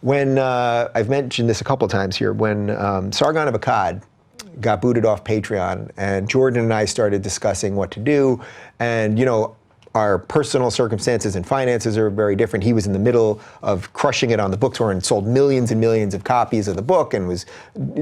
When, I've mentioned this a couple times here, when Sargon of Akkad got booted off Patreon, and Jordan and I started discussing what to do, and you know, our personal circumstances and finances are very different. He was in the middle of crushing it on the book tour and sold millions and millions of copies of the book and was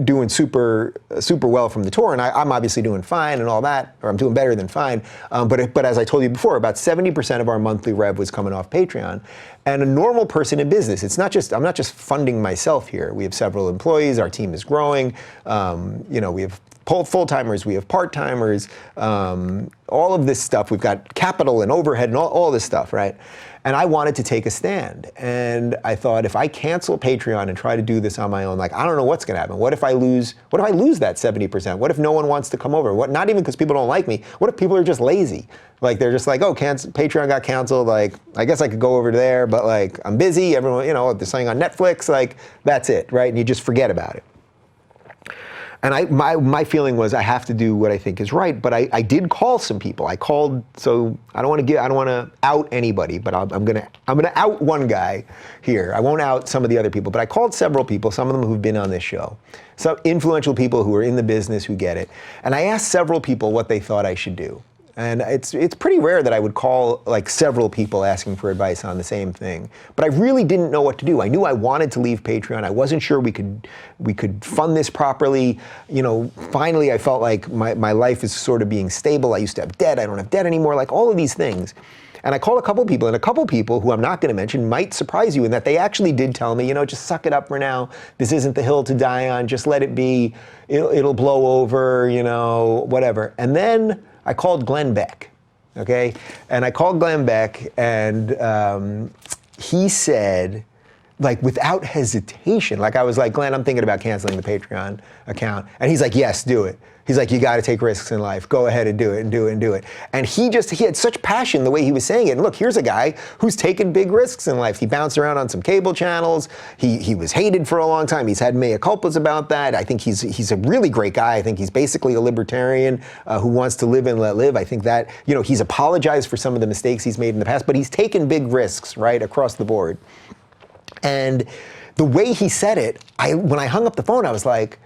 doing super well from the tour. And I'm obviously doing fine and all that, or I'm doing better than fine. But as I told you before, about 70% of our monthly rev was coming off Patreon. And a normal person in business, I'm not just funding myself here. We have several employees, our team is growing. You know, we have full-timers, we have part-timers, all of this stuff. We've got capital and overhead and all this stuff, right? And I wanted to take a stand. And I thought, if I cancel Patreon and try to do this on my own, like, I don't know what's gonna happen. What if I lose that 70%? What if no one wants to come over? Not even because people don't like me. What if people are just lazy? Like, they're just like, oh, Patreon got canceled. Like, I guess I could go over there, but like, I'm busy. Everyone, you know, there's something on Netflix. Like, that's it, right? And you just forget about it. And my feeling was I have to do what I think is right, but I did call some people. I called, so I don't want to out anybody, but I'm gonna out one guy here. I won't out some of the other people, but I called several people, some of them who've been on this show, some influential people who are in the business who get it, and I asked several people what they thought I should do. And it's pretty rare that I would call like several people asking for advice on the same thing. But I really didn't know what to do. I knew I wanted to leave Patreon. I wasn't sure we could fund this properly. You know, finally I felt like my life is sort of being stable. I used to have debt. I don't have debt anymore. Like all of these things. And I called a couple people, and a couple people who I'm not going to mention might surprise you in that they actually did tell me, you know, just suck it up for now. This isn't the hill to die on. Just let it be. It'll blow over, you know, whatever. And then I called Glenn Beck, okay? And I called Glenn Beck, and he said, like without hesitation, like I was like, Glenn, I'm thinking about canceling the Patreon account. And he's like, yes, do it. He's like, you gotta take risks in life. Go ahead and do it and do it and do it. And he had such passion the way he was saying it. And look, here's a guy who's taken big risks in life. He bounced around on some cable channels. He was hated for a long time. He's had mea culpas about that. I think he's a really great guy. I think he's basically a libertarian who wants to live and let live. I think that, you know, he's apologized for some of the mistakes he's made in the past, but he's taken big risks, right, across the board. And the way he said it, when I hung up the phone, I was like,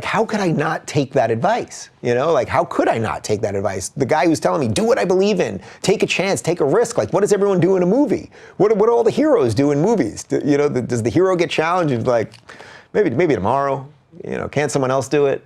how could I not take that advice? You know, like, how could I not take that advice? The guy who's telling me, do what I believe in, take a chance, take a risk. Like, what does everyone do in a movie? What do all the heroes do in movies? You know, does the hero get challenged? Like, maybe tomorrow, you know, can't someone else do it?